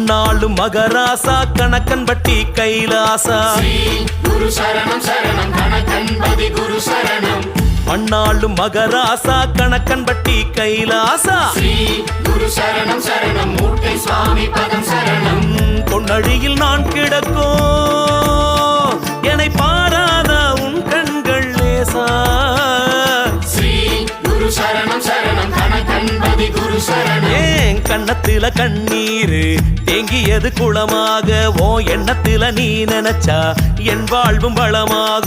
மண்ணாளும் மகராசா கணக்கன்பட்டி கைலாசா குரு சரணம் சரணம் கணக்கன்பதி குரு சரணம் மண்ணாளும் மகராசா கணக்கன்பட்டி கைலாசா குரு சரணம் சரணம் மூட்டை சுவாமி பதம் சரணம் பொன்னழியில் நான் கிடக்கும் என்னை பாராத உன் கண்கள் லேசா குரு சரணம் சரணம் கணக்கன்பதி குரு சரணம் ஏன் கண்ணத்தில கண்ணீரு தேங்கியது குளமாக ஓ எண்ணத்தில நீ நினைச்சா என் வாழ்வும் வளமாகும்.